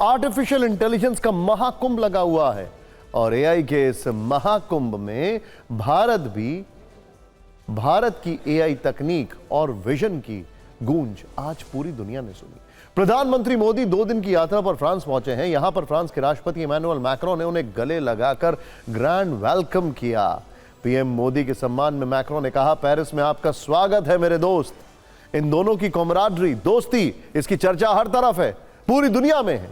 Artificial intelligence का महाकुंभ लगा हुआ है और एआई के इस महाकुंभ में भारत की एआई तकनीक और विजन की गूंज आज पूरी दुनिया ने सुनी। प्रधानमंत्री मोदी 2 दिन की यात्रा पर फ्रांस पहुंचे हैं। यहां पर फ्रांस के राष्ट्रपति इमैनुअल मैक्रोन ने उन्हें गले लगाकर ग्रैंड वेलकम किया। पीएम मोदी के सम्मान में मैक्रोन ने कहा, पेरिस में आपका स्वागत है मेरे दोस्त। इन दोनों की कॉमराडरी, दोस्ती, इसकी चर्चा हर तरफ है, पूरी दुनिया में है।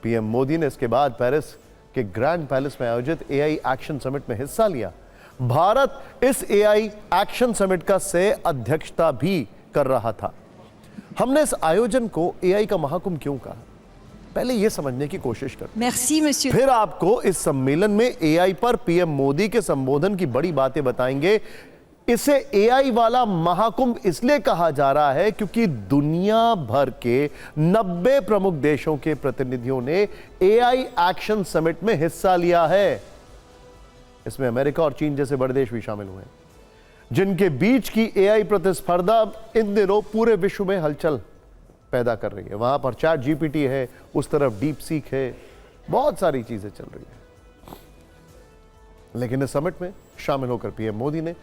पीएम मोदी ने इसके बाद पेरिस के ग्रैंड पैलेस में आयोजित एआई एक्शन समिट में हिस्सा लिया। भारत इस एआई एक्शन समिट का सह अध्यक्षता भी कर रहा था। हमने इस आयोजन को एआई का महाकुंभ क्यों कहा, पहले यह समझने की कोशिश करें। फिर आपको इस सम्मेलन में एआई पर पीएम मोदी के संबोधन की बड़ी बातें बताएंगे। इसे एआई वाला महाकुंभ इसलिए कहा जा रहा है क्योंकि दुनिया भर के 90 प्रमुख देशों के प्रतिनिधियों ने एआई एक्शन समिट में हिस्सा लिया है। इसमें अमेरिका और चीन जैसे बड़े देश भी शामिल हुए हैं, जिनके बीच की एआई प्रतिस्पर्धा इन दिनों पूरे विश्व में हलचल पैदा कर रही है। वहां पर चैट जीपीटी है, उस तरफ डीप सीक है, बहुत सारी चीजें चल रही है। लेकिन इस समिट में शामिल होकर पीएम मोदी ने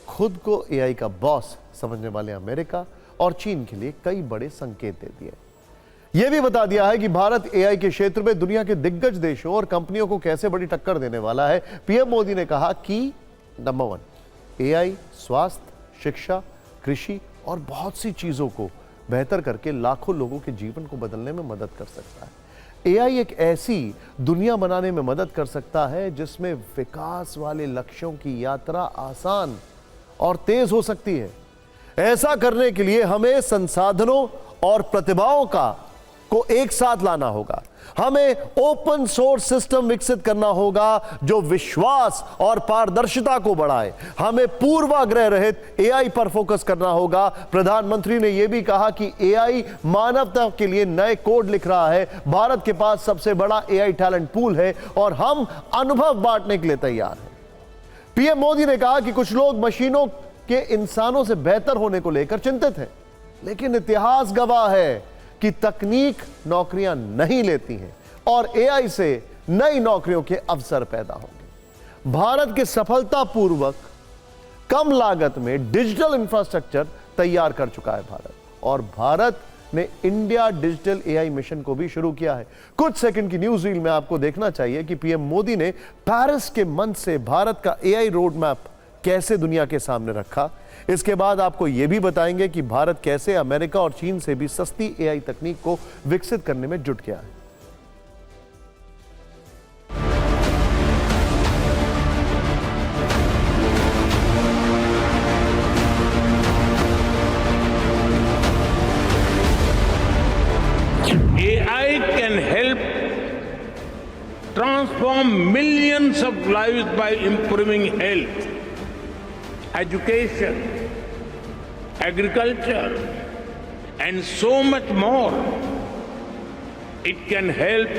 खुद को एआई का बॉस समझने वाले अमेरिका और चीन के लिए कई बड़े संकेत दे दिए। यह भी बता दिया है कि भारत एआई के क्षेत्र में दुनिया के दिग्गज देशों और कंपनियों को कैसे बड़ी टक्कर देने वाला है। पीएम मोदी ने कहा कि नंबर 1, एआई स्वास्थ्य, शिक्षा, कृषि और बहुत सी चीजों को बेहतर करके लाखों लोगों के जीवन को बदलने में मदद कर सकता है। एआई एक ऐसी दुनिया बनाने में मदद कर सकता है जिसमें विकास वाले लक्ष्यों की यात्रा आसान और तेज हो सकती है। ऐसा करने के लिए हमें संसाधनों और प्रतिभाओं को एक साथ लाना होगा। हमें ओपन सोर्स सिस्टम विकसित करना होगा जो विश्वास और पारदर्शिता को बढ़ाए। हमें पूर्वाग्रह रहित एआई पर फोकस करना होगा। प्रधानमंत्री ने यह भी कहा कि एआई मानवता के लिए नए कोड लिख रहा है। भारत के पास सबसे बड़ा एआई टैलेंट पूल है और हम अनुभव बांटने के लिए तैयार हैं। पीएम मोदी ने कहा कि कुछ लोग मशीनों के इंसानों से बेहतर होने को लेकर चिंतित हैं, लेकिन इतिहास गवाह है कि तकनीक नौकरियां नहीं लेती हैं और एआई से नई नौकरियों के अवसर पैदा होंगे। भारत के सफलतापूर्वक कम लागत में डिजिटल इंफ्रास्ट्रक्चर तैयार कर चुका है और भारत ने इंडिया डिजिटल एआई मिशन को भी शुरू किया है। कुछ सेकंड की न्यूज रील में आपको देखना चाहिए कि पीएम मोदी ने पेरिस के मंच से भारत का एआई रोड मैप कैसे दुनिया के सामने रखा। इसके बाद आपको यह भी बताएंगे कि भारत कैसे अमेरिका और चीन से भी सस्ती एआई तकनीक को विकसित करने में जुट गया है। AI can help transform millions of lives by improving health, education, agriculture, and so much more. It can help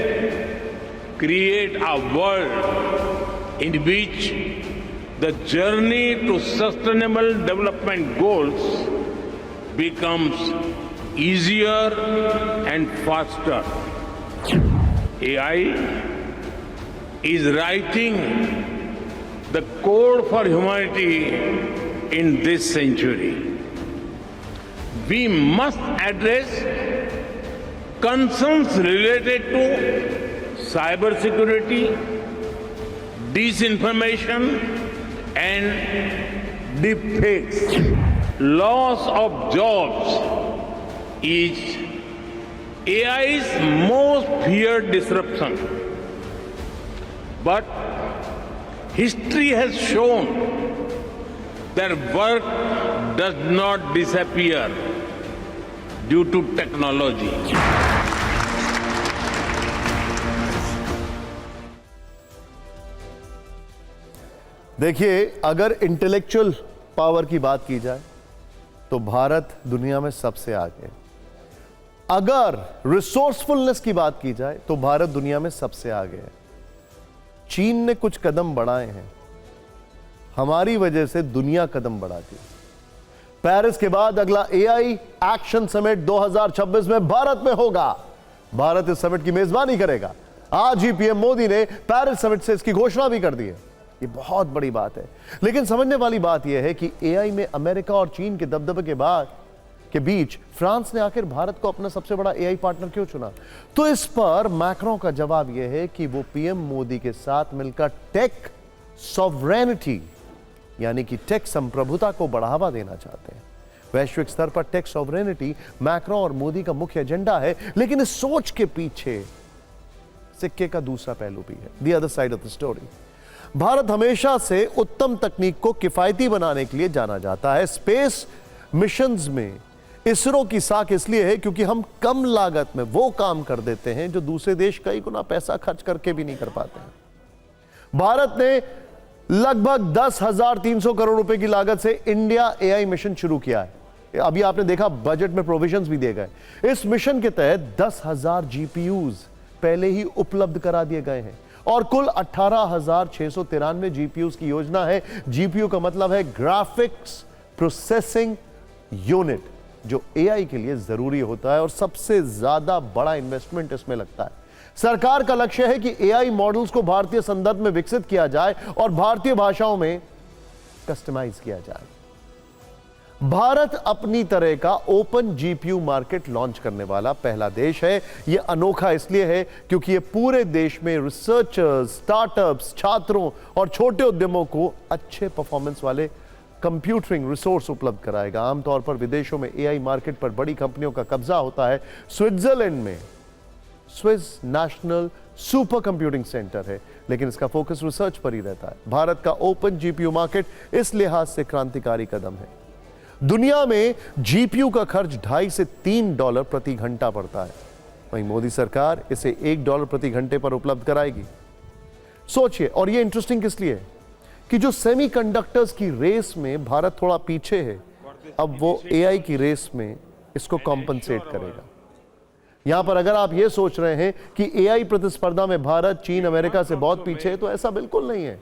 create a world in which the journey to sustainable development goals becomes easier and faster. AI is writing the code for humanity in this century. We must address concerns related to cybersecurity, disinformation, and deepfakes. Loss of jobs is AI's most feared disruption. But history has shown that work does not disappear due to technology. देखिए, अगर intellectual power की बात की जाए तो भारत दुनिया में सबसे आगे है। अगर रिसोर्सफुलनेस की बात की जाए तो भारत दुनिया में सबसे आगे है। चीन ने कुछ कदम बढ़ाए हैं, हमारी वजह से दुनिया कदम बढ़ाती है। पेरिस के बाद अगला एआई एक्शन समिट 2026 में भारत में होगा। भारत इस समिट की मेजबानी करेगा। आज ही पीएम मोदी ने पेरिस समिट से इसकी घोषणा भी कर दी है। ये बहुत बड़ी बात है, लेकिन समझने वाली बात यह है कि एआई में अमेरिका और चीन के दबदबे के बीच फ्रांस ने आखिर भारत को अपना सबसे बड़ा एआई पार्टनर क्यों चुना। तो इस पर मैक्रों का जवाब यह है कि वो पीएम मोदी के साथ मिलकर टेक सॉवरेनिटी यानी कि टेक संप्रभुता को बढ़ावा देना चाहते हैं। वैश्विक स्तर पर टेक सॉवरेनिटी मैक्रों और मोदी का मुख्य एजेंडा है, लेकिन इस सोच के पीछे सिक्के का दूसरा पहलू भी है, the other side of the story. Bharat हमेशा से उत्तम तकनीक को किफायती बनाने के लिए जाना जाता है। स्पेस मिशंस में इसरो की साख इसलिए है क्योंकि हम कम लागत में वो काम कर देते हैं जो दूसरे देश कई गुना पैसा खर्च करके भी नहीं कर पाते हैं। भारत ने लगभग 10,300 करोड़ रुपए की लागत से इंडिया एआई मिशन शुरू किया है। अभी आपने देखा बजट में प्रोविजंस भी दिए गए। इस मिशन के तहत 10,000 जीपीयूज पहले ही उपलब्ध करा दिए गए हैं और कुल 18,693 जीपीयूज की योजना है। जीपीयू का मतलब है ग्राफिक्स प्रोसेसिंग यूनिट, जो एआई के लिए जरूरी होता है और सबसे ज्यादा बड़ा इन्वेस्टमेंट इसमें लगता है। सरकार का लक्ष्य है कि एआई मॉडल्स को भारतीय संदर्भ में विकसित किया जाए और भारतीय भाषाओं में कस्टमाइज किया जाए। भारत अपनी तरह का ओपन जीपीयू मार्केट लॉन्च करने वाला पहला देश है। यह अनोखा इसलिए है क्योंकि यह पूरे देश में रिसर्चर्स, स्टार्टअप्स, छात्रों और छोटे उद्यमों को अच्छे परफॉर्मेंस वाले कंप्यूटरिंग रिसोर्स उपलब्ध कराएगा। आमतौर पर विदेशों में एआई मार्केट पर बड़ी कंपनियों का कब्जा होता है। स्विट्जरलैंड में Swiss national super computing centre है, लेकिन इसका फोकस रिसर्च पर ही रहता है। भारत का ओपन जीपीयू मार्केट इस लिहाज से क्रांतिकारी कदम है। दुनिया में जीपीयू का खर्च $2.5 से $3 प्रति घंटा पड़ता है, वहीं मोदी सरकार इसे $1 प्रति घंटे पर उपलब्ध कराएगी। सोचिए, और ये इंटरेस्टिंग किस लिए है कि जो सेमीकंडक्टर्स की रेस में भारत थोड़ा पीछे है, अब वो एआई की रेस में इसको कॉम्पनसेट करेगा। यहां पर अगर आप ये सोच रहे हैं कि एआई प्रतिस्पर्धा में भारत, चीन, अमेरिका से बहुत पीछे है, तो ऐसा बिल्कुल नहीं है।